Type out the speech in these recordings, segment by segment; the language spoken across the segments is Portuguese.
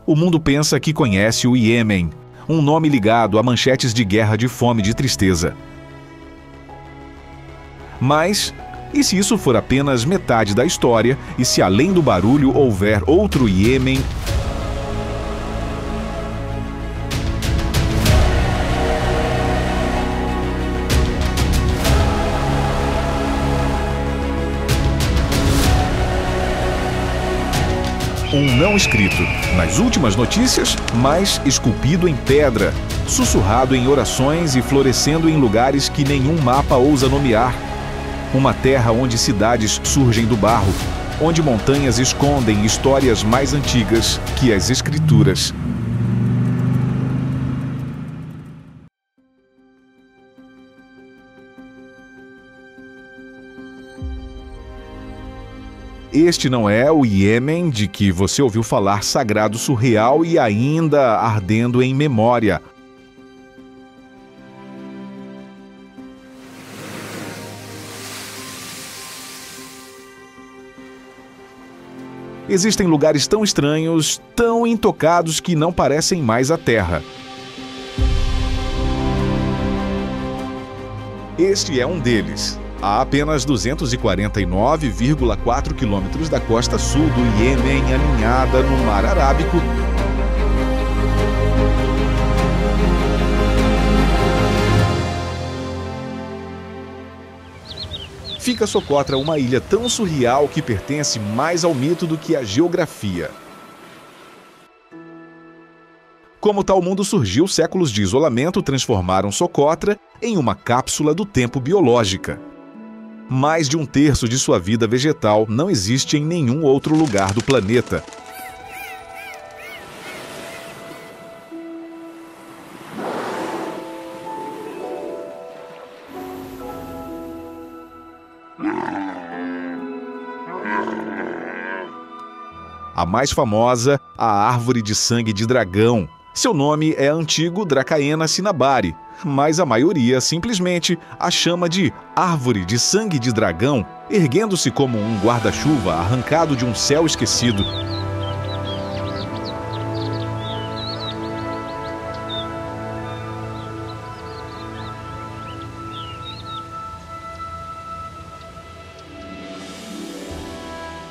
O mundo pensa que conhece o Iêmen, um nome ligado a manchetes de guerra, de fome e de tristeza. Mas, e se isso for apenas metade da história, e se além do barulho houver outro Iêmen? Um não escrito, nas últimas notícias, mas esculpido em pedra, sussurrado em orações e florescendo em lugares que nenhum mapa ousa nomear. Uma terra onde cidades surgem do barro, onde montanhas escondem histórias mais antigas que as escrituras. Este não é o Iêmen de que você ouviu falar, sagrado, surreal e ainda ardendo em memória. Existem lugares tão estranhos, tão intocados que não parecem mais a Terra. Este é um deles. A apenas 249,4 quilômetros da costa sul do Iêmen, alinhada no Mar Arábico, fica Socotra, uma ilha tão surreal que pertence mais ao mito do que à geografia. Como tal mundo surgiu, séculos de isolamento transformaram Socotra em uma cápsula do tempo biológica. Mais de um terço de sua vida vegetal não existe em nenhum outro lugar do planeta. A mais famosa, a árvore de sangue de dragão. Seu nome é antigo Dracaena cinnabari, mas a maioria simplesmente a chama de árvore de sangue de dragão, erguendo-se como um guarda-chuva arrancado de um céu esquecido.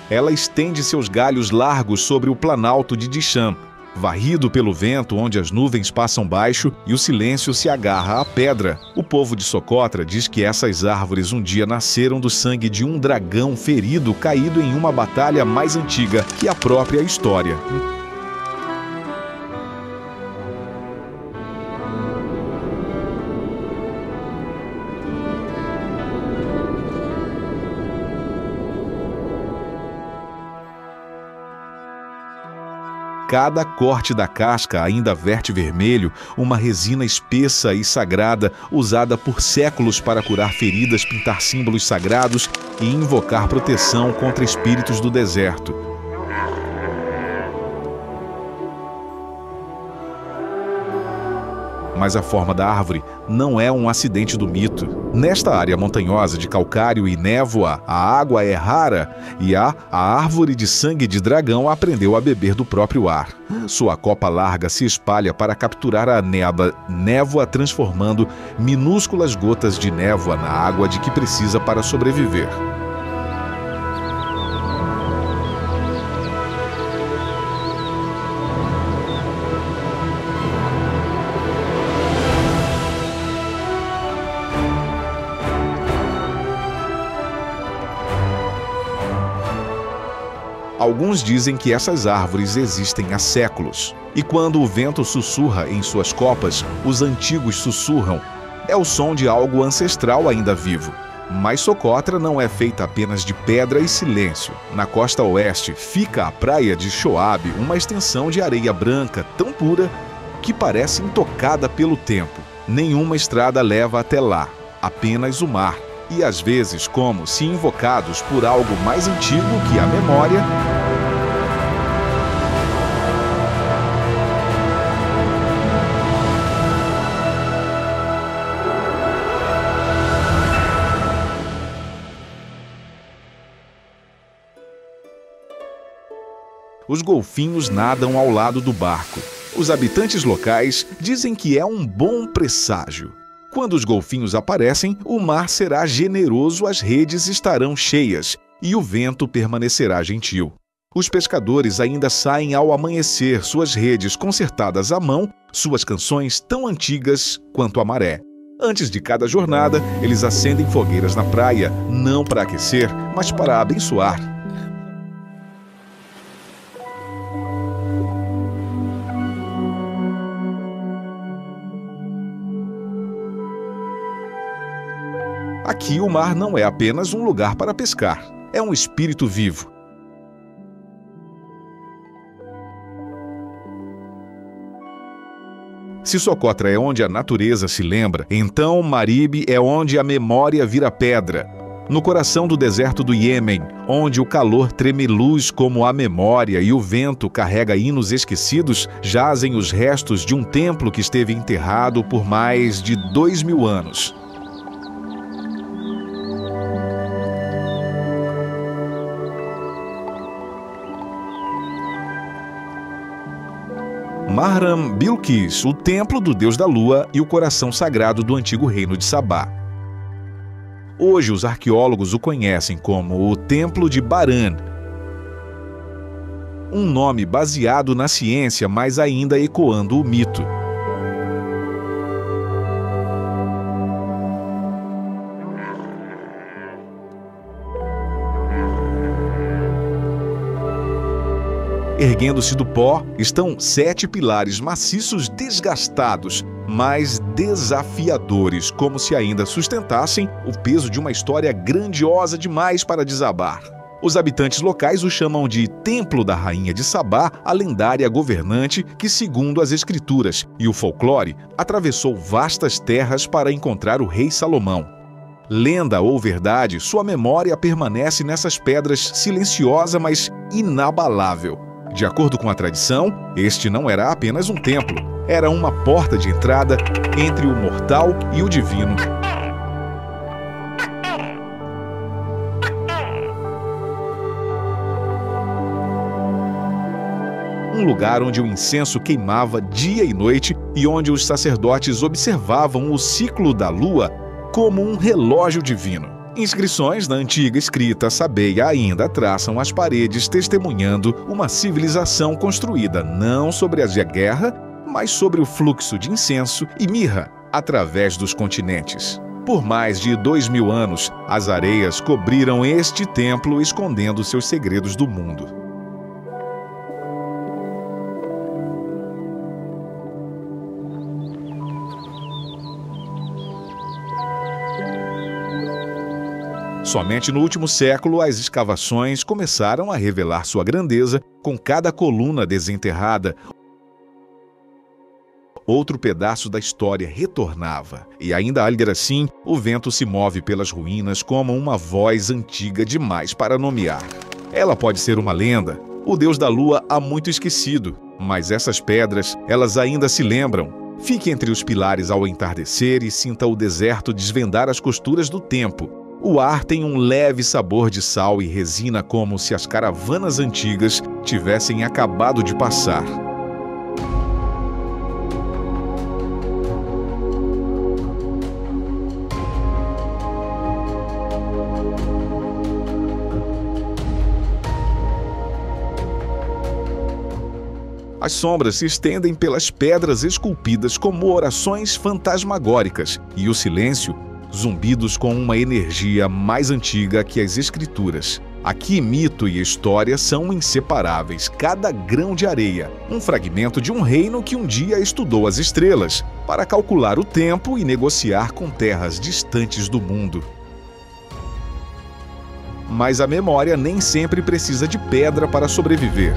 Ela estende seus galhos largos sobre o planalto de Dichan, varrido pelo vento onde as nuvens passam baixo e o silêncio se agarra à pedra. O povo de Socotra diz que essas árvores um dia nasceram do sangue de um dragão ferido caído em uma batalha mais antiga que a própria história. Cada corte da casca ainda verte vermelho, uma resina espessa e sagrada usada por séculos para curar feridas, pintar símbolos sagrados e invocar proteção contra espíritos do deserto. Mas a forma da árvore não é um acidente do mito. Nesta área montanhosa de calcário e névoa, a água é rara e a árvore de sangue de dragão aprendeu a beber do próprio ar. Sua copa larga se espalha para capturar a névoa, transformando minúsculas gotas de névoa na água de que precisa para sobreviver. Alguns dizem que essas árvores existem há séculos. E quando o vento sussurra em suas copas, os antigos sussurram. É o som de algo ancestral ainda vivo. Mas Socotra não é feita apenas de pedra e silêncio. Na costa oeste fica a praia de Shoab, uma extensão de areia branca tão pura que parece intocada pelo tempo. Nenhuma estrada leva até lá, apenas o mar. E às vezes, como se invocados por algo mais antigo que a memória, os golfinhos nadam ao lado do barco. Os habitantes locais dizem que é um bom presságio. Quando os golfinhos aparecem, o mar será generoso, as redes estarão cheias e o vento permanecerá gentil. Os pescadores ainda saem ao amanhecer, suas redes consertadas à mão, suas canções tão antigas quanto a maré. Antes de cada jornada, eles acendem fogueiras na praia, não para aquecer, mas para abençoar. Aqui o mar não é apenas um lugar para pescar, é um espírito vivo. Se Socotra é onde a natureza se lembra, então Maribe é onde a memória vira pedra. No coração do deserto do Iêmen, onde o calor treme luz como a memória e o vento carrega hinos esquecidos, jazem os restos de um templo que esteve enterrado por mais de 2000 anos. Mahram Bilqis, o templo do deus da lua e o coração sagrado do antigo reino de Sabá. Hoje os arqueólogos o conhecem como o Templo de Baran, um nome baseado na ciência, mas ainda ecoando o mito. Erguendo-se do pó, estão 7 pilares maciços desgastados, mas desafiadores, como se ainda sustentassem o peso de uma história grandiosa demais para desabar. Os habitantes locais o chamam de Templo da Rainha de Sabá, a lendária governante que, segundo as escrituras e o folclore, atravessou vastas terras para encontrar o rei Salomão. Lenda ou verdade, sua memória permanece nessas pedras silenciosa, mas inabalável. De acordo com a tradição, este não era apenas um templo, era uma porta de entrada entre o mortal e o divino. Um lugar onde o incenso queimava dia e noite e onde os sacerdotes observavam o ciclo da lua como um relógio divino. Inscrições da antiga escrita sabeia ainda traçam as paredes testemunhando uma civilização construída não sobre a guerra, mas sobre o fluxo de incenso e mirra através dos continentes. Por mais de 2000 anos, as areias cobriram este templo escondendo seus segredos do mundo. Somente no último século, as escavações começaram a revelar sua grandeza, com cada coluna desenterrada. Outro pedaço da história retornava. E ainda assim, o vento se move pelas ruínas como uma voz antiga demais para nomear. Ela pode ser uma lenda, o deus da lua há muito esquecido, mas essas pedras, elas ainda se lembram. Fique entre os pilares ao entardecer e sinta o deserto desvendar as costuras do tempo. O ar tem um leve sabor de sal e resina, como se as caravanas antigas tivessem acabado de passar. As sombras se estendem pelas pedras esculpidas como orações fantasmagóricas, e o silêncio, zumbidos com uma energia mais antiga que as escrituras. Aqui mito e história são inseparáveis, cada grão de areia, um fragmento de um reino que um dia estudou as estrelas, para calcular o tempo e negociar com terras distantes do mundo. Mas a memória nem sempre precisa de pedra para sobreviver.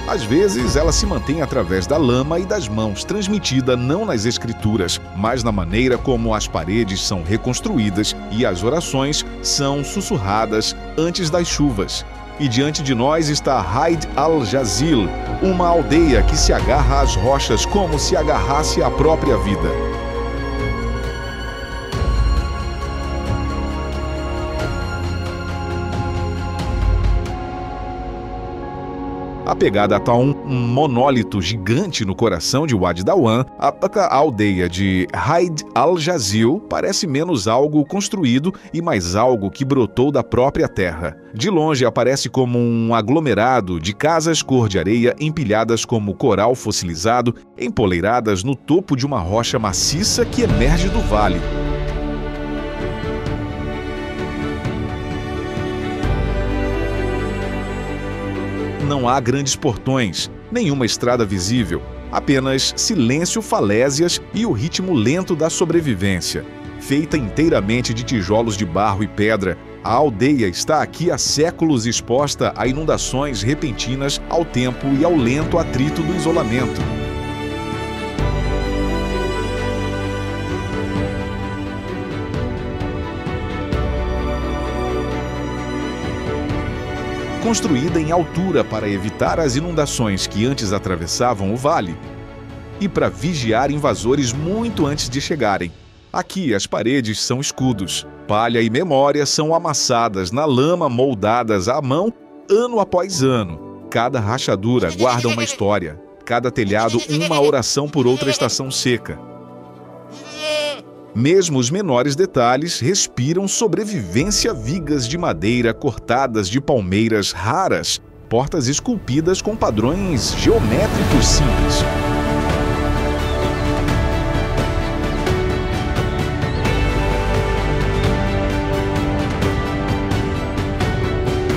Às vezes, ela se mantém através da lama e das mãos, transmitida não nas escrituras, mas na maneira como as paredes são reconstruídas e as orações são sussurradas antes das chuvas. E diante de nós está Haid al-Jazil, uma aldeia que se agarra às rochas como se agarrasse à própria vida. Apegada a um monólito gigante no coração de Wadi Dawan, a aldeia de Haid al-Jazil parece menos algo construído e mais algo que brotou da própria terra. De longe aparece como um aglomerado de casas cor de areia empilhadas como coral fossilizado, empoleiradas no topo de uma rocha maciça que emerge do vale. Não há grandes portões, nenhuma estrada visível, apenas silêncio, falésias e o ritmo lento da sobrevivência. Feita inteiramente de tijolos de barro e pedra, a aldeia está aqui há séculos exposta a inundações repentinas, ao tempo e ao lento atrito do isolamento. Construída em altura para evitar as inundações que antes atravessavam o vale e para vigiar invasores muito antes de chegarem. Aqui as paredes são escudos, palha e memória são amassadas na lama, moldadas à mão ano após ano. Cada rachadura guarda uma história, cada telhado uma oração por outra estação seca. Mesmo os menores detalhes respiram sobrevivência, vigas de madeira cortadas de palmeiras raras, portas esculpidas com padrões geométricos simples.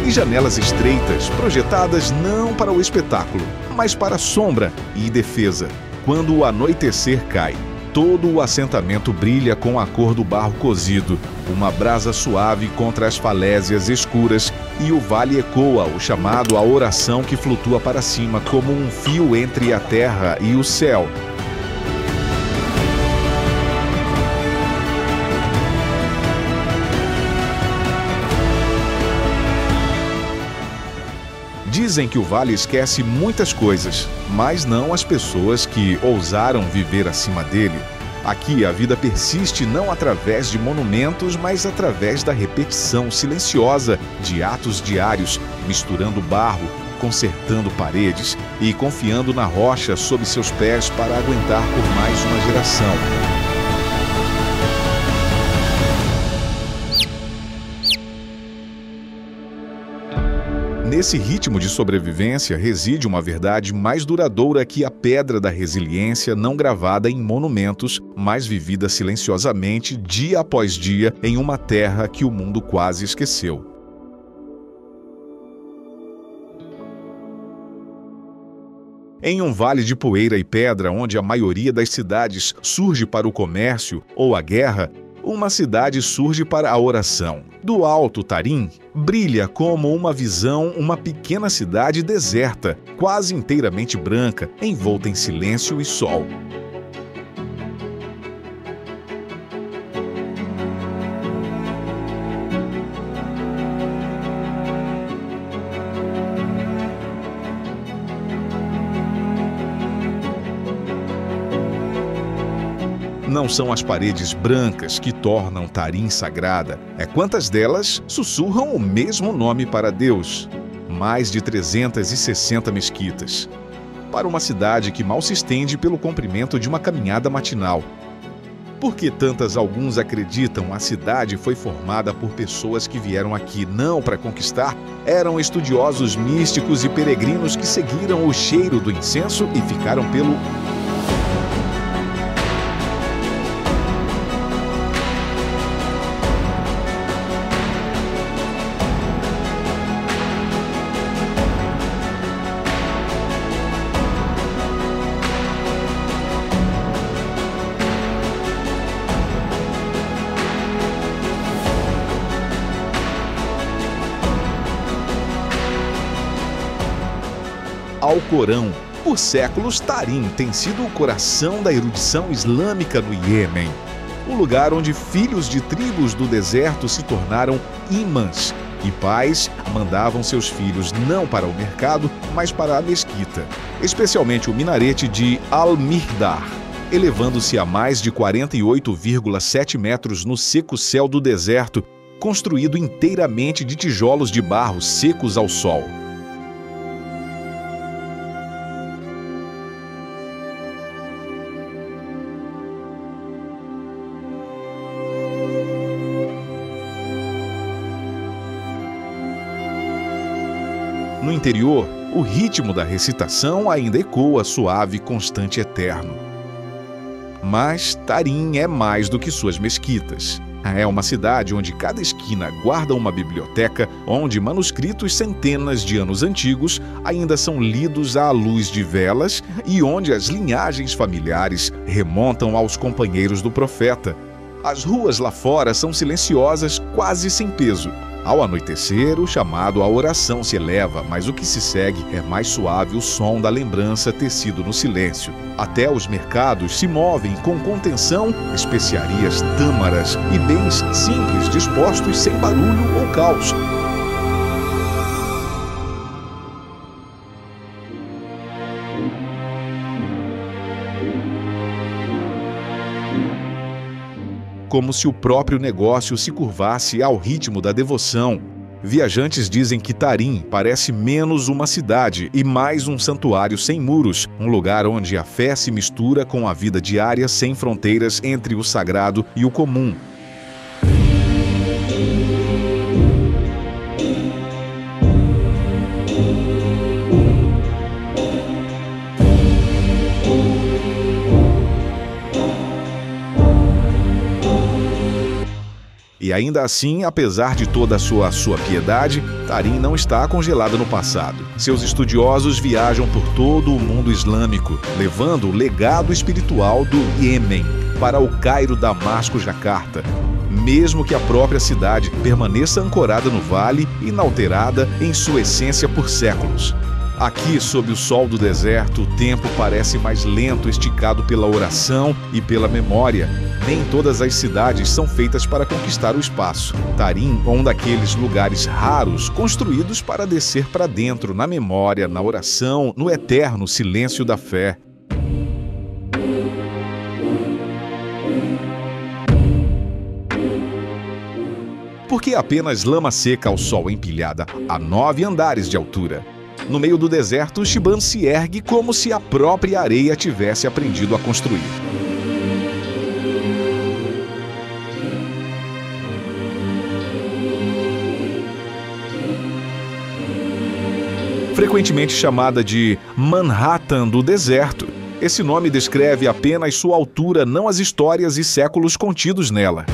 E janelas estreitas, projetadas não para o espetáculo, mas para sombra e defesa. Quando o anoitecer cai, todo o assentamento brilha com a cor do barro cozido, uma brasa suave contra as falésias escuras, e o vale ecoa o chamado à oração que flutua para cima como um fio entre a terra e o céu. Dizem que o vale esquece muitas coisas, mas não as pessoas que ousaram viver acima dele. Aqui a vida persiste não através de monumentos, mas através da repetição silenciosa de atos diários, misturando barro, consertando paredes e confiando na rocha sob seus pés para aguentar por mais uma geração. Nesse ritmo de sobrevivência reside uma verdade mais duradoura que a pedra da resiliência, não gravada em monumentos, mas vivida silenciosamente dia após dia em uma terra que o mundo quase esqueceu. Em um vale de poeira e pedra onde a maioria das cidades surge para o comércio ou a guerra, uma cidade surge para a oração. Do alto Tarim, brilha como uma visão uma pequena cidade deserta, quase inteiramente branca, envolta em silêncio e sol. Não são as paredes brancas que tornam Tarim sagrada, é quantas delas sussurram o mesmo nome para Deus. Mais de 360 mesquitas. Para uma cidade que mal se estende pelo comprimento de uma caminhada matinal. Por que tantas alguns acreditam a cidade foi formada por pessoas que vieram aqui não para conquistar? Eram estudiosos místicos e peregrinos que seguiram o cheiro do incenso e ficaram pelo Alcorão. Por séculos, Tarim tem sido o coração da erudição islâmica no Iêmen. O lugar onde filhos de tribos do deserto se tornaram imãs, e pais mandavam seus filhos não para o mercado, mas para a mesquita, especialmente o minarete de Al-Mihdar, elevando-se a mais de 48,7 metros no seco céu do deserto, construído inteiramente de tijolos de barro secos ao sol. No interior, o ritmo da recitação ainda ecoa suave, constante e eterno. Mas Tarim é mais do que suas mesquitas. É uma cidade onde cada esquina guarda uma biblioteca, onde manuscritos centenas de anos antigos ainda são lidos à luz de velas e onde as linhagens familiares remontam aos companheiros do profeta. As ruas lá fora são silenciosas, quase sem peso. Ao anoitecer, o chamado à oração se eleva, mas o que se segue é mais suave o som da lembrança tecido no silêncio. Até os mercados se movem com contenção, especiarias tâmaras e bens simples dispostos sem barulho ou caos. Como se o próprio negócio se curvasse ao ritmo da devoção. Viajantes dizem que Tarim parece menos uma cidade e mais um santuário sem muros, um lugar onde a fé se mistura com a vida diária sem fronteiras entre o sagrado e o comum. E ainda assim, apesar de toda a sua piedade, Tarim não está congelada no passado. Seus estudiosos viajam por todo o mundo islâmico, levando o legado espiritual do Iêmen para o Cairo, Damasco, Jacarta. Mesmo que a própria cidade permaneça ancorada no vale, inalterada em sua essência por séculos. Aqui, sob o sol do deserto, o tempo parece mais lento, esticado pela oração e pela memória. Nem todas as cidades são feitas para conquistar o espaço. Tarim é um daqueles lugares raros construídos para descer para dentro, na memória, na oração, no eterno silêncio da fé. Porque apenas lama seca ao sol empilhada a 9 andares de altura. No meio do deserto, Shiban se ergue como se a própria areia tivesse aprendido a construir. Frequentemente chamada de Manhattan do deserto, esse nome descreve apenas sua altura, não as histórias e séculos contidos nela.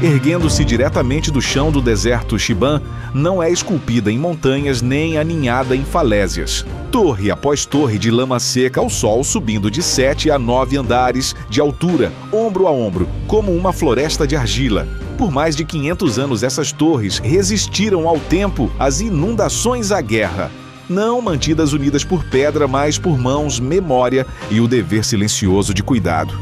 Erguendo-se diretamente do chão do deserto, Shiban não é esculpida em montanhas nem aninhada em falésias. Torre após torre de lama seca ao sol, subindo de 7 a 9 andares de altura, ombro a ombro, como uma floresta de argila. Por mais de 500 anos, essas torres resistiram ao tempo, às inundações, à guerra. Não mantidas unidas por pedra, mas por mãos, memória e o dever silencioso de cuidado.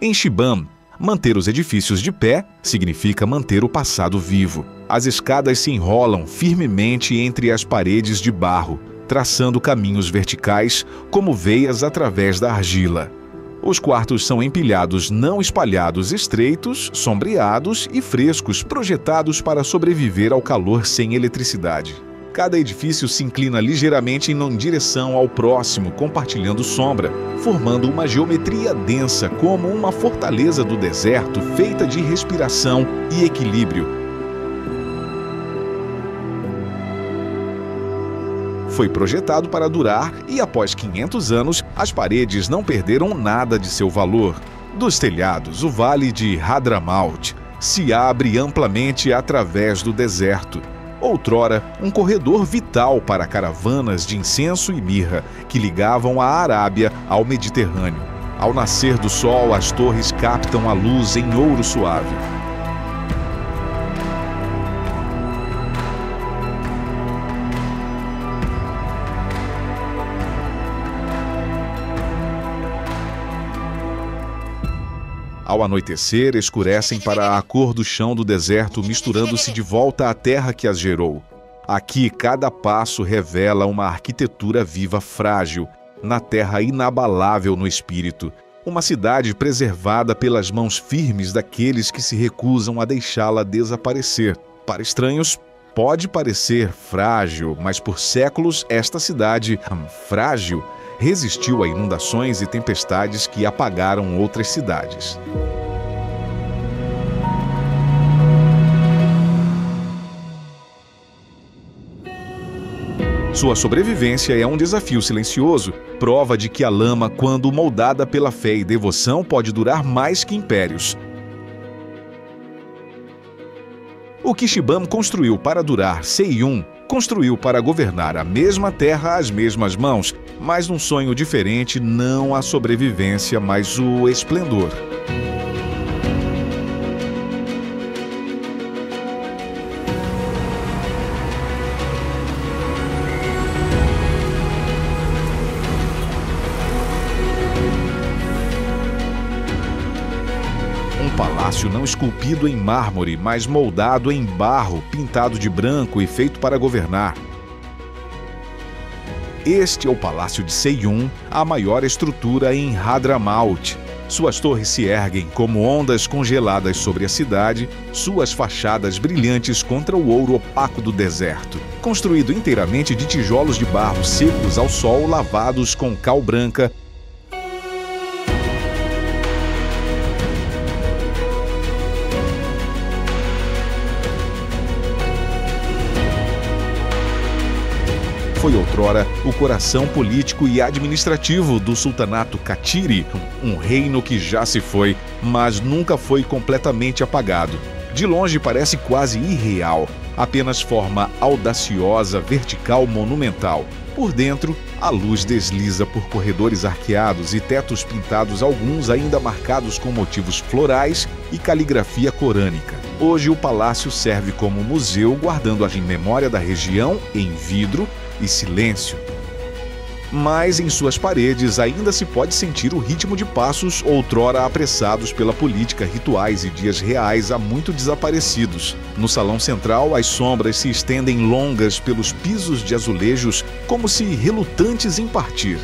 Em Shiban, manter os edifícios de pé significa manter o passado vivo. As escadas se enrolam firmemente entre as paredes de barro, traçando caminhos verticais como veias através da argila. Os quartos são empilhados, não espalhados, estreitos, sombreados e frescos, projetados para sobreviver ao calor sem eletricidade. Cada edifício se inclina ligeiramente em direção ao próximo, compartilhando sombra, formando uma geometria densa como uma fortaleza do deserto feita de respiração e equilíbrio. Foi projetado para durar e, após 500 anos, as paredes não perderam nada de seu valor. Dos telhados, o vale de Hadramaut se abre amplamente através do deserto. Outrora, um corredor vital para caravanas de incenso e mirra que ligavam a Arábia ao Mediterrâneo. Ao nascer do sol, as torres captam a luz em ouro suave. Ao anoitecer, escurecem para a cor do chão do deserto, misturando-se de volta à terra que as gerou. Aqui, cada passo revela uma arquitetura viva frágil, na terra inabalável no espírito. Uma cidade preservada pelas mãos firmes daqueles que se recusam a deixá-la desaparecer. Para estranhos, pode parecer frágil, mas por séculos esta cidade, frágil, resistiu a inundações e tempestades que apagaram outras cidades. Sua sobrevivência é um desafio silencioso, prova de que a lama, quando moldada pela fé e devoção, pode durar mais que impérios. O que Shibam construiu para durar, Seiyun construiu para governar a mesma terra às mesmas mãos, mas num sonho diferente, não a sobrevivência, mas o esplendor. Palácio não esculpido em mármore, mas moldado em barro, pintado de branco e feito para governar. Este é o Palácio de Seiyun, a maior estrutura em Hadramaut. Suas torres se erguem como ondas congeladas sobre a cidade, suas fachadas brilhantes contra o ouro opaco do deserto. Construído inteiramente de tijolos de barro secos ao sol, lavados com cal branca, foi outrora o coração político e administrativo do sultanato Katyri, um reino que já se foi, mas nunca foi completamente apagado. De longe parece quase irreal, apenas forma audaciosa, vertical, monumental. Por dentro, a luz desliza por corredores arqueados e tetos pintados, alguns ainda marcados com motivos florais e caligrafia corânica. Hoje o palácio serve como museu, guardando a memória da região em vidro e silêncio. Mas em suas paredes ainda se pode sentir o ritmo de passos outrora apressados pela política, rituais e dias reais há muito desaparecidos. No salão central, as sombras se estendem longas pelos pisos de azulejos, como se relutantes em partir.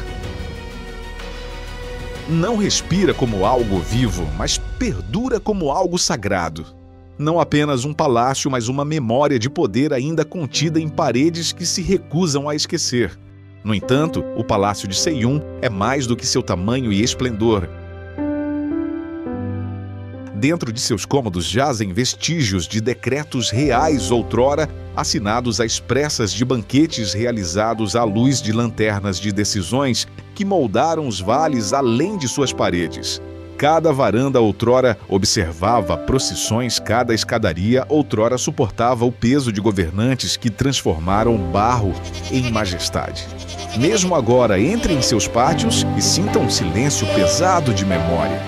Não respira como algo vivo, mas perdura como algo sagrado. Não apenas um palácio, mas uma memória de poder ainda contida em paredes que se recusam a esquecer. No entanto, o Palácio de Seiyun é mais do que seu tamanho e esplendor. Dentro de seus cômodos jazem vestígios de decretos reais outrora, assinados às pressas de banquetes realizados à luz de lanternas de decisões que moldaram os vales além de suas paredes. Cada varanda outrora observava procissões, cada escadaria outrora suportava o peso de governantes que transformaram barro em majestade. Mesmo agora, entrem em seus pátios e sintam um silêncio pesado de memória.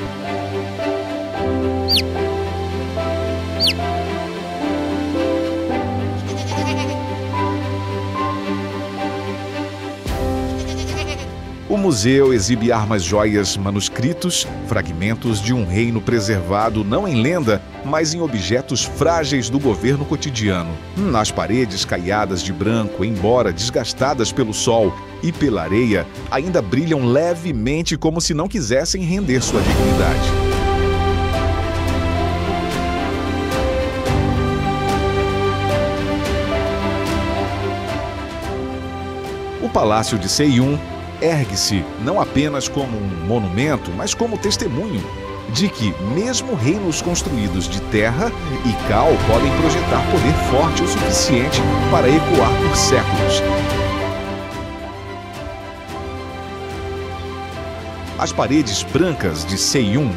O museu exibe armas, joias, manuscritos, fragmentos de um reino preservado não em lenda, mas em objetos frágeis do governo cotidiano. Nas paredes caiadas de branco, embora desgastadas pelo sol e pela areia, ainda brilham levemente como se não quisessem render sua dignidade. O Palácio de Seiyun ergue-se não apenas como um monumento, mas como testemunho de que mesmo reinos construídos de terra e cal podem projetar poder forte o suficiente para ecoar por séculos. As paredes brancas de Seiyun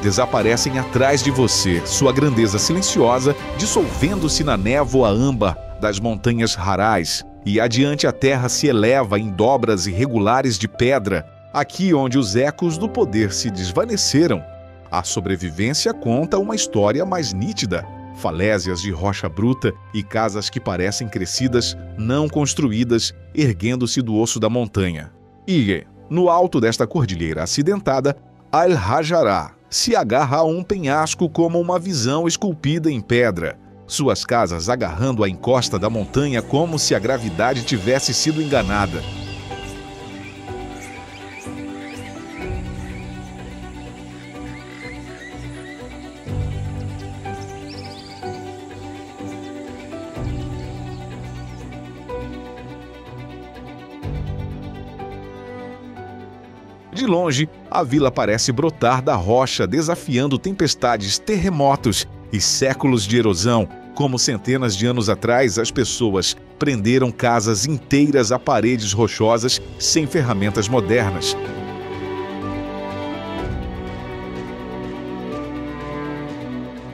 desaparecem atrás de você, sua grandeza silenciosa dissolvendo-se na névoa âmbar das montanhas Harais. E adiante a terra se eleva em dobras irregulares de pedra, Aqui onde os ecos do poder se desvaneceram, a sobrevivência conta uma história mais nítida. Falésias de rocha bruta e casas que parecem crescidas, não construídas, erguendo-se do osso da montanha. E, no alto desta cordilheira acidentada, Al-Hajará se agarra a um penhasco como uma visão esculpida em pedra. Suas casas agarrando a encosta da montanha como se a gravidade tivesse sido enganada. De longe, a vila parece brotar da rocha, desafiando tempestades, terremotos e séculos de erosão. Como centenas de anos atrás, as pessoas prenderam casas inteiras a paredes rochosas sem ferramentas modernas.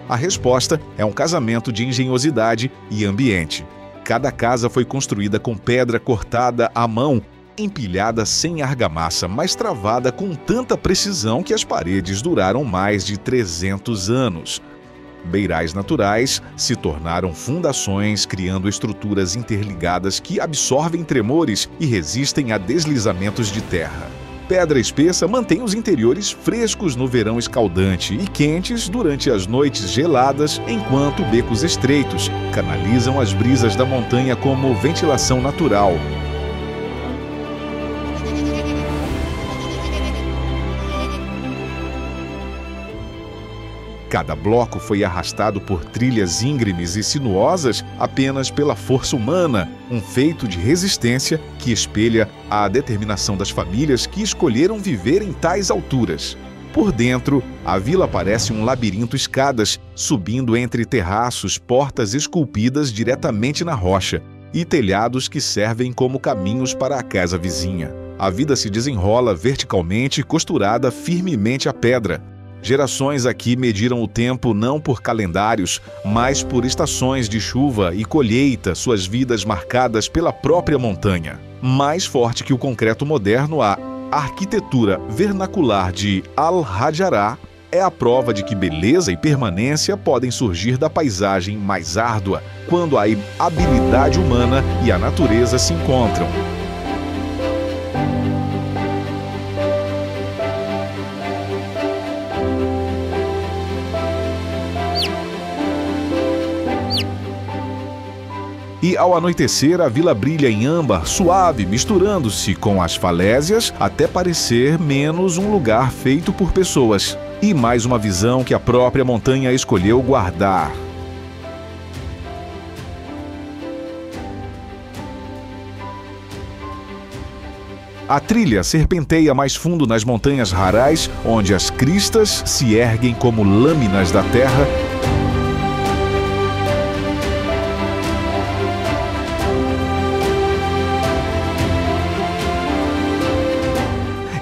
A resposta é um casamento de engenhosidade e ambiente. Cada casa foi construída com pedra cortada à mão, empilhada sem argamassa, mas travada com tanta precisão que as paredes duraram mais de 300 anos. Beirais naturais se tornaram fundações, criando estruturas interligadas que absorvem tremores e resistem a deslizamentos de terra. Pedra espessa mantém os interiores frescos no verão escaldante e quentes durante as noites geladas, enquanto becos estreitos canalizam as brisas da montanha como ventilação natural. Cada bloco foi arrastado por trilhas íngremes e sinuosas apenas pela força humana, um feito de resistência que espelha a determinação das famílias que escolheram viver em tais alturas. Por dentro, a vila parece um labirinto escadas, subindo entre terraços, portas esculpidas diretamente na rocha e telhados que servem como caminhos para a casa vizinha. A vida se desenrola verticalmente, costurada firmemente à pedra. Gerações aqui mediram o tempo não por calendários, mas por estações de chuva e colheita, suas vidas marcadas pela própria montanha. Mais forte que o concreto moderno, a arquitetura vernacular de Al-Hajará é a prova de que beleza e permanência podem surgir da paisagem mais árdua, quando a habilidade humana e a natureza se encontram. E ao anoitecer, a vila brilha em âmbar suave, misturando-se com as falésias até parecer menos um lugar feito por pessoas. E mais uma visão que a própria montanha escolheu guardar. A trilha serpenteia mais fundo nas montanhas Harais, onde as cristas se erguem como lâminas da terra.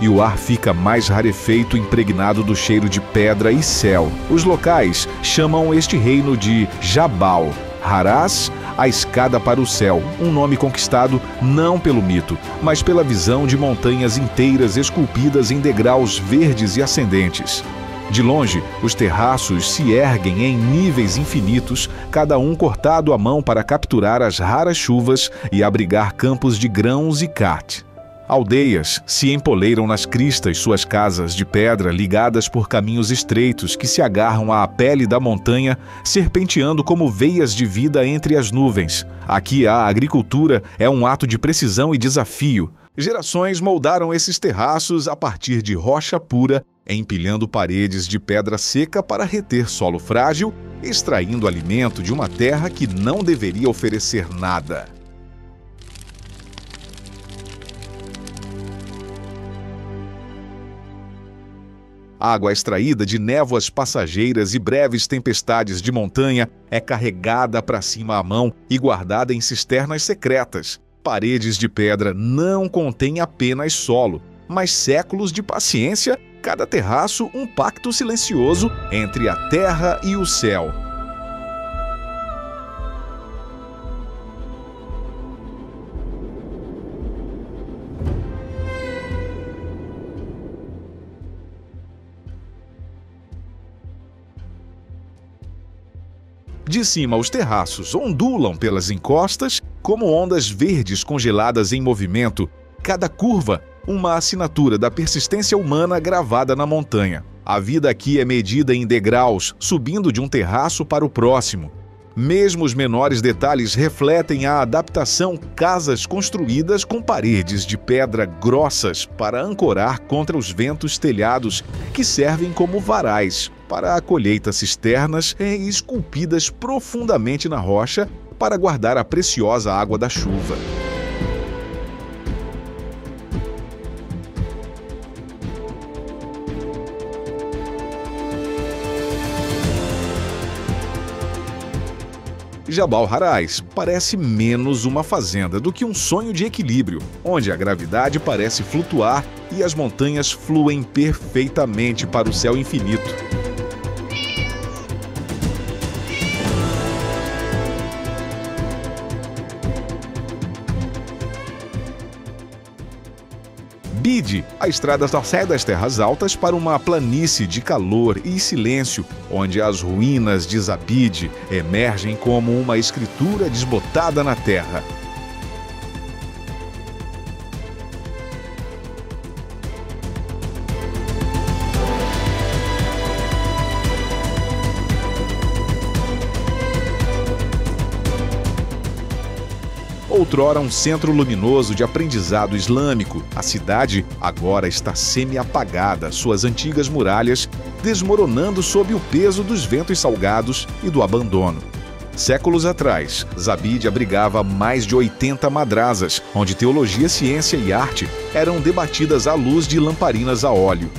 E o ar fica mais rarefeito, impregnado do cheiro de pedra e céu. Os locais chamam este reino de Jabal Harás, a escada para o céu, um nome conquistado não pelo mito, mas pela visão de montanhas inteiras esculpidas em degraus verdes e ascendentes. De longe, os terraços se erguem em níveis infinitos, cada um cortado à mão para capturar as raras chuvas e abrigar campos de grãos e cate. Aldeias se empoleiram nas cristas, suas casas de pedra ligadas por caminhos estreitos que se agarram à pele da montanha, serpenteando como veias de vida entre as nuvens. Aqui a agricultura é um ato de precisão e desafio. Gerações moldaram esses terraços a partir de rocha pura, empilhando paredes de pedra seca para reter solo frágil, extraindo alimento de uma terra que não deveria oferecer nada. Água extraída de névoas passageiras e breves tempestades de montanha é carregada para cima à mão e guardada em cisternas secretas. Paredes de pedra não contêm apenas solo, mas séculos de paciência, cada terraço um pacto silencioso entre a terra e o céu. De cima, os terraços ondulam pelas encostas como ondas verdes congeladas em movimento, cada curva uma assinatura da persistência humana gravada na montanha. A vida aqui é medida em degraus, subindo de um terraço para o próximo. Mesmo os menores detalhes refletem a adaptação, casas construídas com paredes de pedra grossas para ancorar contra os ventos, telhados que servem como varais para a colheita, cisternas esculpidas profundamente na rocha para guardar a preciosa água da chuva. Jabal Haraz parece menos uma fazenda do que um sonho de equilíbrio, onde a gravidade parece flutuar e as montanhas fluem perfeitamente para o céu infinito. Bide, a estrada sai das terras altas para uma planície de calor e silêncio, onde as ruínas de Zabid emergem como uma escritura desbotada na terra. Outrora um centro luminoso de aprendizado islâmico, a cidade agora está semi-apagada, suas antigas muralhas desmoronando sob o peso dos ventos salgados e do abandono. Séculos atrás, Zabid abrigava mais de 80 madrasas, onde teologia, ciência e arte eram debatidas à luz de lamparinas a óleo.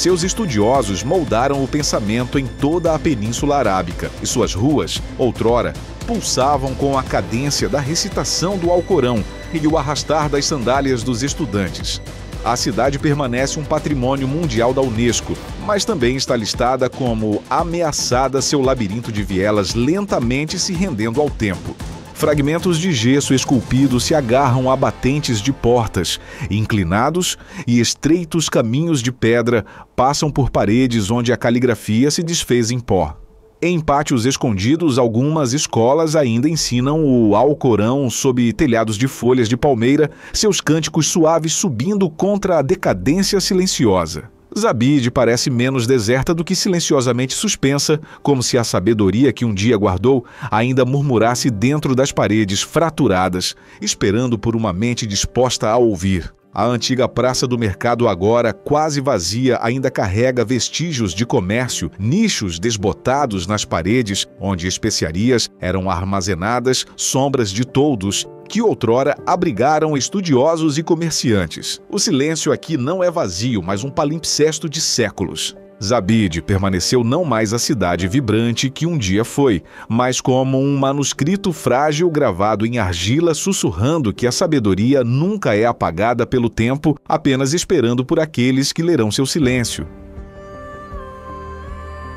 Seus estudiosos moldaram o pensamento em toda a Península Arábica, e suas ruas, outrora, pulsavam com a cadência da recitação do Alcorão e o arrastar das sandálias dos estudantes. A cidade permanece um patrimônio mundial da Unesco, mas também está listada como ameaçada, seu labirinto de vielas lentamente se rendendo ao tempo. Fragmentos de gesso esculpido se agarram a batentes de portas, inclinados e estreitos caminhos de pedra passam por paredes onde a caligrafia se desfez em pó. Em pátios escondidos, algumas escolas ainda ensinam o Alcorão sob telhados de folhas de palmeira, seus cânticos suaves subindo contra a decadência silenciosa. Zabid parece menos deserta do que silenciosamente suspensa, como se a sabedoria que um dia guardou ainda murmurasse dentro das paredes fraturadas, esperando por uma mente disposta a ouvir. A antiga praça do mercado, agora quase vazia, ainda carrega vestígios de comércio, nichos desbotados nas paredes, onde especiarias eram armazenadas, sombras de toldos que outrora abrigaram estudiosos e comerciantes. O silêncio aqui não é vazio, mas um palimpsesto de séculos. Zabid permaneceu não mais a cidade vibrante que um dia foi, mas como um manuscrito frágil gravado em argila, sussurrando que a sabedoria nunca é apagada pelo tempo, apenas esperando por aqueles que lerão seu silêncio.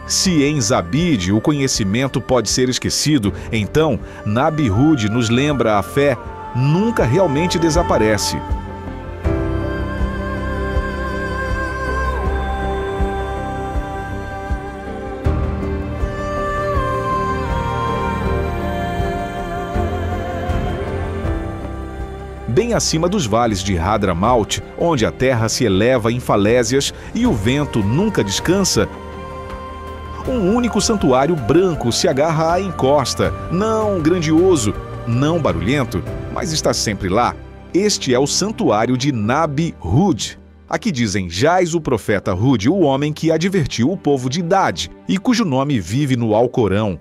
Se em Zabid o conhecimento pode ser esquecido, então Nabi Hud nos lembra: a fé nunca realmente desaparece. Bem acima dos vales de Hadramaut, onde a terra se eleva em falésias e o vento nunca descansa, um único santuário branco se agarra à encosta, não grandioso, não barulhento, mas está sempre lá. Este é o santuário de Nabi Hud. Aqui dizem: jaz o profeta Hud, o homem que advertiu o povo de Idade e cujo nome vive no Alcorão.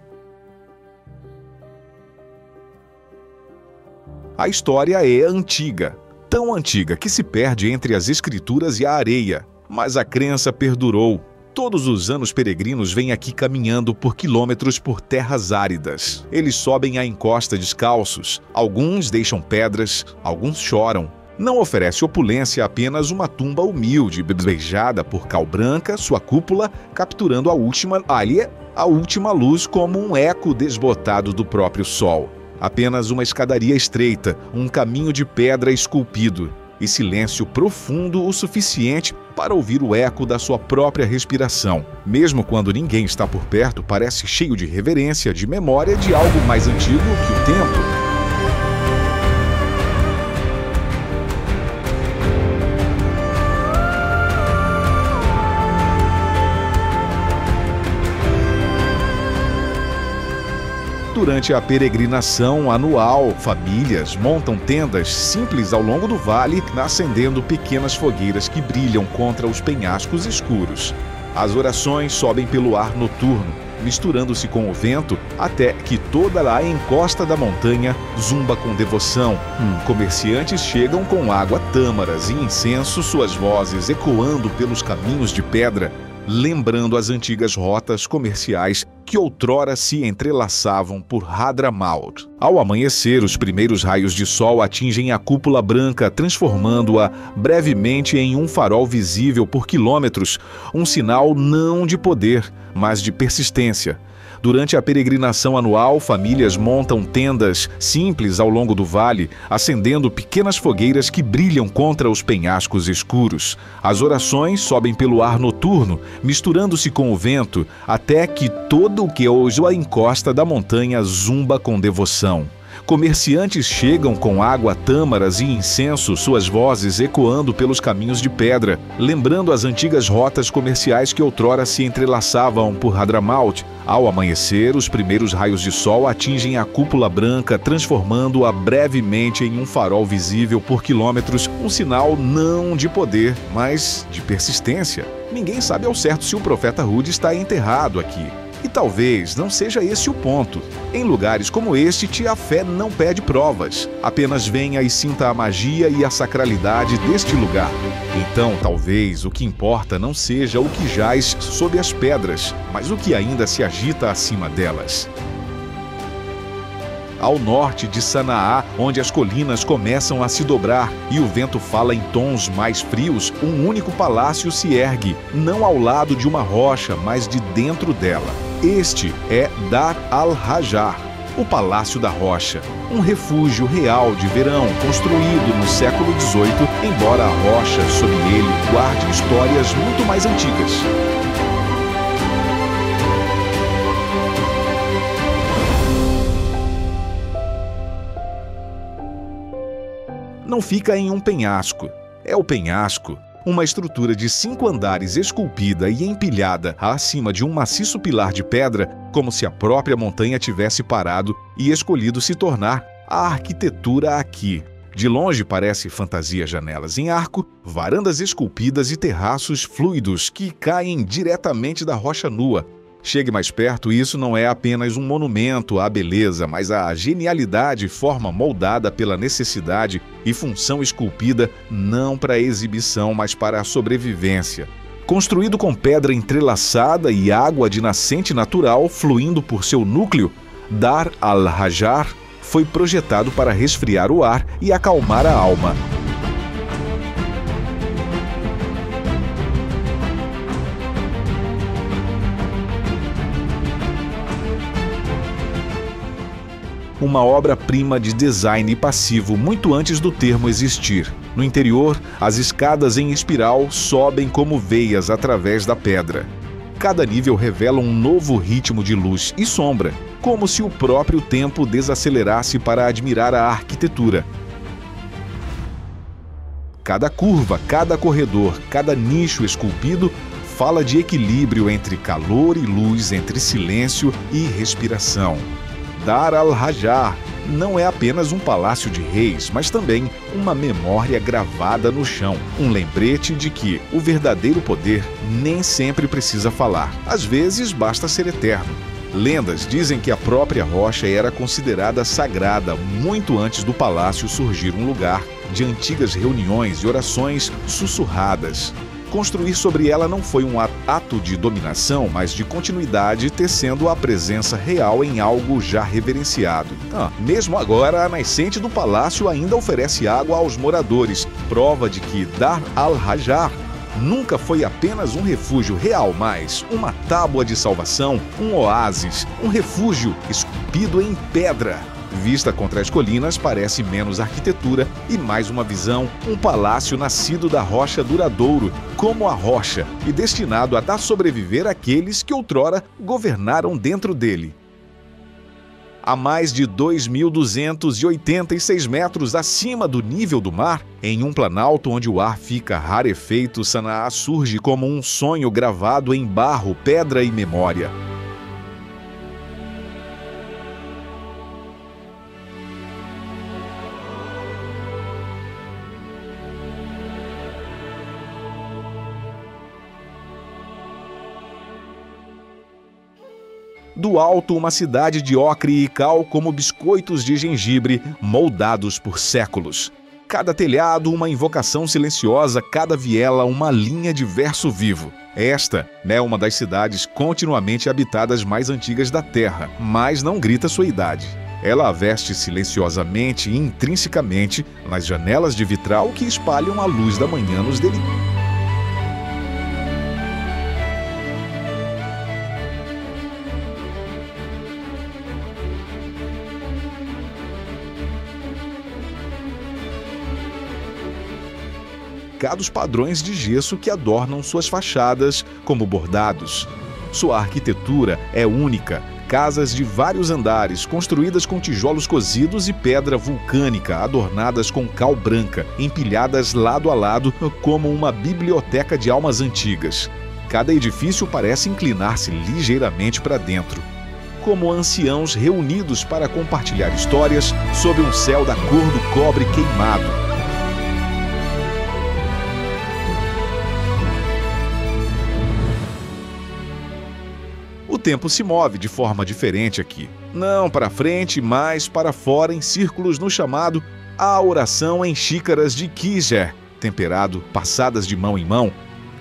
A história é antiga, tão antiga que se perde entre as escrituras e a areia, mas a crença perdurou. Todos os anos peregrinos vêm aqui caminhando por quilômetros por terras áridas. Eles sobem a encosta descalços, alguns deixam pedras, alguns choram. Não oferece opulência, apenas uma tumba humilde, beijada por cal branca, sua cúpula capturando a última. Ali a última luz como um eco desbotado do próprio sol. Apenas uma escadaria estreita, um caminho de pedra esculpido e silêncio profundo o suficiente para ouvir o eco da sua própria respiração. Mesmo quando ninguém está por perto, parece cheio de reverência, de memória de algo mais antigo que o tempo. Durante a peregrinação anual, famílias montam tendas simples ao longo do vale, acendendo pequenas fogueiras que brilham contra os penhascos escuros. As orações sobem pelo ar noturno, misturando-se com o vento, até que toda a encosta da montanha zumba com devoção. Comerciantes chegam com água, tâmaras e incenso, suas vozes ecoando pelos caminhos de pedra, lembrando as antigas rotas comerciais que outrora se entrelaçavam por Hadramaut. Ao amanhecer, os primeiros raios de sol atingem a cúpula branca, transformando-a brevemente em um farol visível por quilômetros, um sinal não de poder, mas de persistência. Durante a peregrinação anual, famílias montam tendas simples ao longo do vale, acendendo pequenas fogueiras que brilham contra os penhascos escuros. As orações sobem pelo ar noturno, misturando-se com o vento, até que todo o que hoje a encosta da montanha zumba com devoção. Comerciantes chegam com água, tâmaras e incenso, suas vozes ecoando pelos caminhos de pedra, lembrando as antigas rotas comerciais que outrora se entrelaçavam por Hadramaut. Ao amanhecer, os primeiros raios de sol atingem a cúpula branca, transformando-a brevemente em um farol visível por quilômetros, um sinal não de poder, mas de persistência. Ninguém sabe ao certo se o profeta Hud está enterrado aqui. E talvez não seja esse o ponto. Em lugares como este, a fé não pede provas. Apenas venha e sinta a magia e a sacralidade deste lugar. Então, talvez o que importa não seja o que jaz sob as pedras, mas o que ainda se agita acima delas. Ao norte de Sanaá, onde as colinas começam a se dobrar e o vento fala em tons mais frios, um único palácio se ergue, não ao lado de uma rocha, mas de dentro dela. Este é Dar al-Hajar, o Palácio da Rocha, um refúgio real de verão construído no século XVIII, embora a rocha sob ele guarde histórias muito mais antigas. Não fica em um penhasco. É o penhasco, uma estrutura de 5 andares esculpida e empilhada acima de um maciço pilar de pedra, como se a própria montanha tivesse parado e escolhido se tornar a arquitetura aqui. De longe parece fantasia janelas em arco, varandas esculpidas e terraços fluidos que caem diretamente da rocha nua. Chegue mais perto, isso não é apenas um monumento à beleza, mas à genialidade, forma moldada pela necessidade e função esculpida não para exibição, mas para a sobrevivência. Construído com pedra entrelaçada e água de nascente natural fluindo por seu núcleo, Dar al-Hajar foi projetado para resfriar o ar e acalmar a alma. Uma obra-prima de design passivo muito antes do termo existir. No interior, as escadas em espiral sobem como veias através da pedra. Cada nível revela um novo ritmo de luz e sombra, como se o próprio tempo desacelerasse para admirar a arquitetura. Cada curva, cada corredor, cada nicho esculpido fala de equilíbrio entre calor e luz, entre silêncio e respiração. Dar al-Hajar não é apenas um palácio de reis, mas também uma memória gravada no chão, um lembrete de que o verdadeiro poder nem sempre precisa falar. Às vezes basta ser eterno. Lendas dizem que a própria rocha era considerada sagrada muito antes do palácio surgir um lugar de antigas reuniões e orações sussurradas. Construir sobre ela não foi um ato de dominação, mas de continuidade, tecendo a presença real em algo já reverenciado. Mesmo agora, a nascente do palácio ainda oferece água aos moradores, prova de que Dar al-Hajar nunca foi apenas um refúgio real, mas uma tábua de salvação, um oásis, um refúgio esculpido em pedra. Vista contra as colinas, parece menos arquitetura e mais uma visão, um palácio nascido da rocha duradouro, como a rocha, e destinado a dar sobreviver àqueles que outrora governaram dentro dele. A mais de 2.286 metros acima do nível do mar, em um planalto onde o ar fica rarefeito, Sanaá surge como um sonho gravado em barro, pedra e memória. Do alto, uma cidade de ocre e cal como biscoitos de gengibre moldados por séculos. Cada telhado, uma invocação silenciosa, cada viela, uma linha de verso vivo. Esta é uma das cidades continuamente habitadas mais antigas da Terra, mas não grita sua idade. Ela a veste silenciosamente e intrinsecamente nas janelas de vitral que espalham a luz da manhã nos delicados. Padrões de gesso que adornam suas fachadas como bordados. Sua arquitetura é única, casas de vários andares, construídas com tijolos cozidos e pedra vulcânica, adornadas com cal branca, empilhadas lado a lado como uma biblioteca de almas antigas. Cada edifício parece inclinar-se ligeiramente para dentro, como anciãos reunidos para compartilhar histórias sob um céu da cor do cobre queimado. O tempo se move de forma diferente aqui. Não para frente, mas para fora em círculos no chamado A Oração em Xícaras de Quijer, temperado, passadas de mão em mão.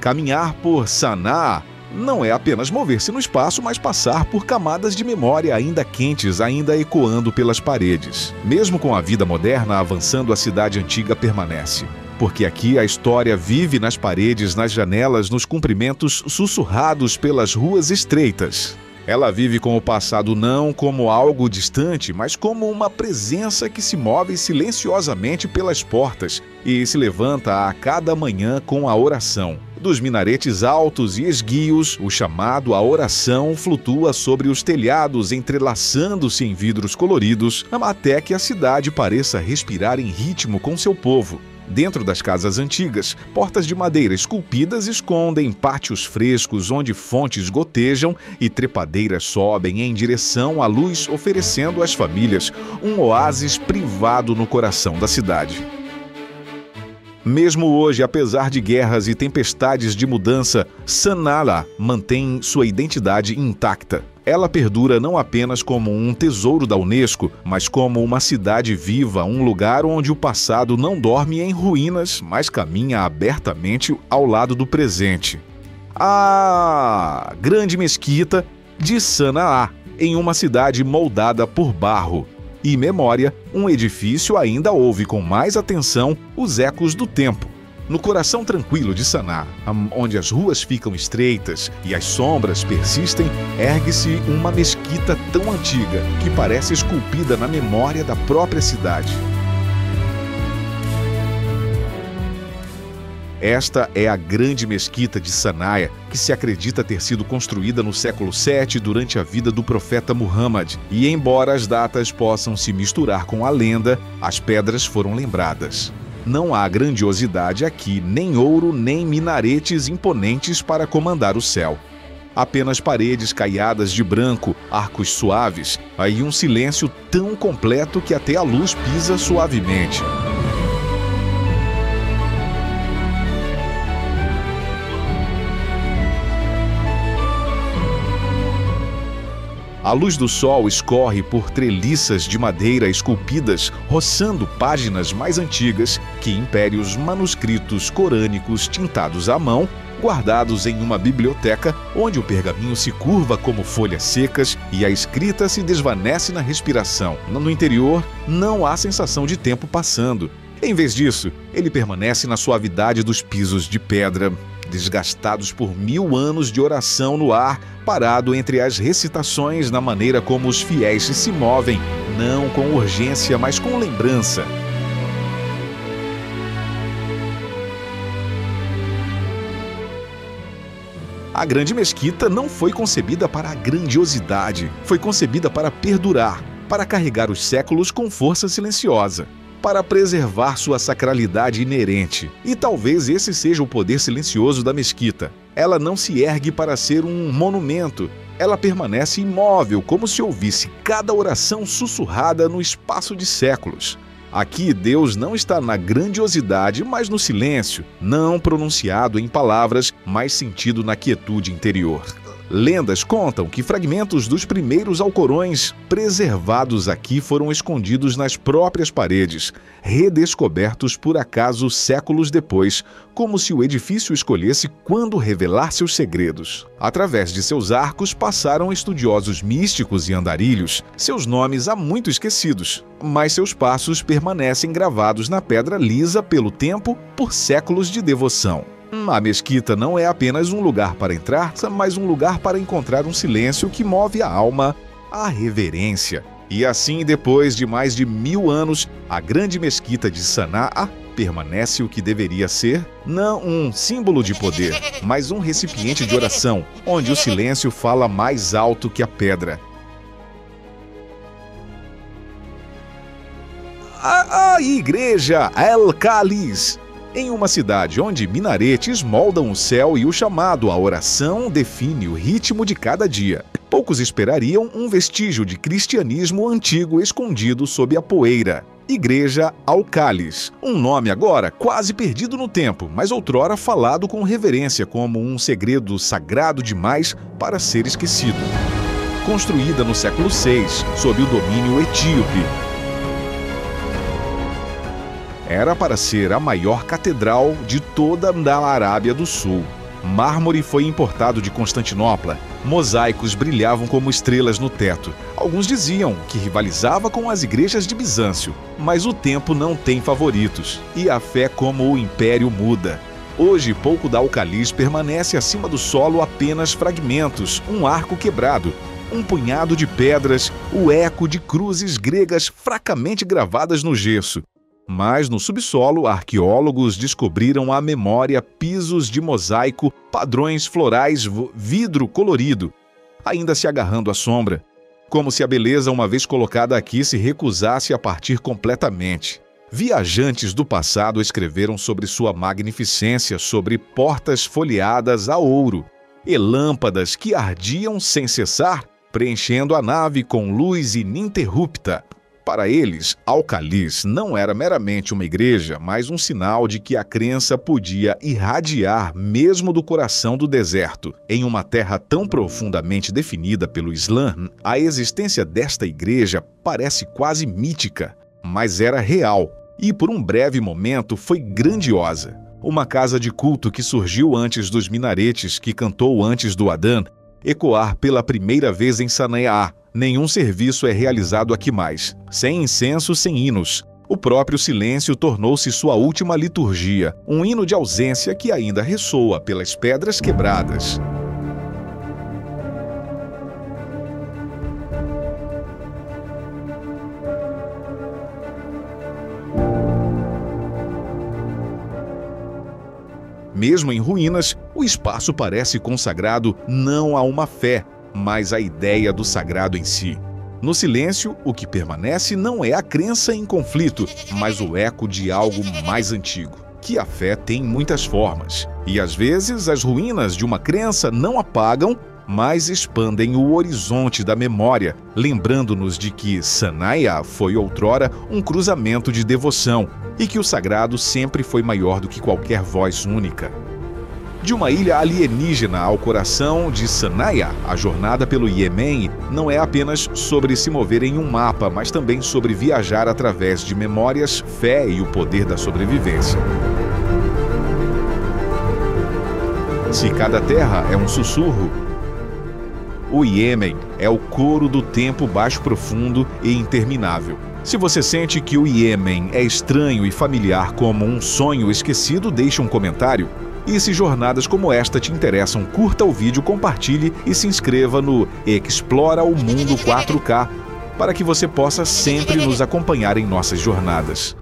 Caminhar por Sanaá não é apenas mover-se no espaço, mas passar por camadas de memória ainda quentes, ainda ecoando pelas paredes. Mesmo com a vida moderna avançando, a cidade antiga permanece. Porque aqui a história vive nas paredes, nas janelas, nos comprimentos sussurrados pelas ruas estreitas. Ela vive com o passado não como algo distante, mas como uma presença que se move silenciosamente pelas portas e se levanta a cada manhã com a oração. Dos minaretes altos e esguios, o chamado à oração flutua sobre os telhados, entrelaçando-se em vidros coloridos, até que a cidade pareça respirar em ritmo com seu povo. Dentro das casas antigas, portas de madeira esculpidas escondem pátios frescos onde fontes gotejam e trepadeiras sobem em direção à luz, oferecendo às famílias um oásis privado no coração da cidade. Mesmo hoje, apesar de guerras e tempestades de mudança, Sanaá mantém sua identidade intacta. Ela perdura não apenas como um tesouro da Unesco, mas como uma cidade viva, um lugar onde o passado não dorme em ruínas, mas caminha abertamente ao lado do presente. A grande mesquita de Sanaá, em uma cidade moldada por barro. E memória, um edifício ainda ouve com mais atenção os ecos do tempo. No coração tranquilo de Sanaá, onde as ruas ficam estreitas e as sombras persistem, ergue-se uma mesquita tão antiga que parece esculpida na memória da própria cidade. Esta é a grande mesquita de Sanaá, que se acredita ter sido construída no século VII durante a vida do profeta Muhammad. E embora as datas possam se misturar com a lenda, as pedras foram lembradas. Não há grandiosidade aqui, nem ouro, nem minaretes imponentes para comandar o céu. Apenas paredes caiadas de branco, arcos suaves, aí um silêncio tão completo que até a luz pisa suavemente. A luz do sol escorre por treliças de madeira esculpidas, roçando páginas mais antigas que impérios manuscritos corânicos tintados à mão, guardados em uma biblioteca onde o pergaminho se curva como folhas secas e a escrita se desvanece na respiração. No interior, não há sensação de tempo passando. Em vez disso, ele permanece na suavidade dos pisos de pedra, desgastados por 1000 anos de oração no ar, parado entre as recitações na maneira como os fiéis se movem, não com urgência, mas com lembrança. A grande mesquita não foi concebida para a grandiosidade, foi concebida para perdurar, para carregar os séculos com força silenciosa, para preservar sua sacralidade inerente. E talvez esse seja o poder silencioso da mesquita. Ela não se ergue para ser um monumento, ela permanece imóvel, como se ouvisse cada oração sussurrada no espaço de séculos. Aqui Deus não está na grandiosidade, mas no silêncio, não pronunciado em palavras, mas sentido na quietude interior. Lendas contam que fragmentos dos primeiros alcorões preservados aqui foram escondidos nas próprias paredes, redescobertos por acaso séculos depois, como se o edifício escolhesse quando revelar seus segredos. Através de seus arcos passaram estudiosos místicos e andarilhos, seus nomes há muito esquecidos, mas seus passos permanecem gravados na pedra lisa pelo tempo por séculos de devoção. A mesquita não é apenas um lugar para entrar, mas um lugar para encontrar um silêncio que move a alma, a reverência. E assim, depois de mais de 1000 anos, a grande mesquita de Sana'a permanece o que deveria ser, não um símbolo de poder, mas um recipiente de oração, onde o silêncio fala mais alto que a pedra. A igreja El-Khalis, em uma cidade onde minaretes moldam o céu e o chamado à oração define o ritmo de cada dia. Poucos esperariam um vestígio de cristianismo antigo escondido sob a poeira. Igreja El-Khalis, um nome agora quase perdido no tempo, mas outrora falado com reverência como um segredo sagrado demais para ser esquecido. Construída no século VI, sob o domínio etíope, era para ser a maior catedral de toda a Arábia do Sul. Mármore foi importado de Constantinopla. Mosaicos brilhavam como estrelas no teto. Alguns diziam que rivalizava com as igrejas de Bizâncio. Mas o tempo não tem favoritos. E a fé como o império muda. Hoje, pouco da El-Khalis permanece acima do solo apenas fragmentos, um arco quebrado, um punhado de pedras, o eco de cruzes gregas fracamente gravadas no gesso. Mas no subsolo, arqueólogos descobriram à memória pisos de mosaico, padrões florais, vidro colorido, ainda se agarrando à sombra, como se a beleza uma vez colocada aqui se recusasse a partir completamente. Viajantes do passado escreveram sobre sua magnificência, sobre portas folheadas a ouro e lâmpadas que ardiam sem cessar, preenchendo a nave com luz ininterrupta. Para eles, El-Khalis não era meramente uma igreja, mas um sinal de que a crença podia irradiar mesmo do coração do deserto. Em uma terra tão profundamente definida pelo Islã, a existência desta igreja parece quase mítica, mas era real e por um breve momento foi grandiosa. Uma casa de culto que surgiu antes dos minaretes, que cantou antes do Adhan, ecoar pela primeira vez em Sana'a. Nenhum serviço é realizado aqui mais, sem incenso, sem hinos. O próprio silêncio tornou-se sua última liturgia, um hino de ausência que ainda ressoa pelas pedras quebradas. Mesmo em ruínas, o espaço parece consagrado não a uma fé, mas a ideia do sagrado em si. No silêncio, o que permanece não é a crença em conflito, mas o eco de algo mais antigo, que a fé tem muitas formas. E às vezes as ruínas de uma crença não apagam, mas expandem o horizonte da memória, lembrando-nos de que Sana'a foi outrora um cruzamento de devoção e que o sagrado sempre foi maior do que qualquer voz única. De uma ilha alienígena ao coração de Sana'a, a jornada pelo Iêmen não é apenas sobre se mover em um mapa, mas também sobre viajar através de memórias, fé e o poder da sobrevivência. Se cada terra é um sussurro, o Iêmen é o coro do tempo baixo profundo e interminável. Se você sente que o Iêmen é estranho e familiar como um sonho esquecido, deixe um comentário. E se jornadas como esta te interessam, curta o vídeo, compartilhe e se inscreva no Explora o Mundo 4K para que você possa sempre nos acompanhar em nossas jornadas.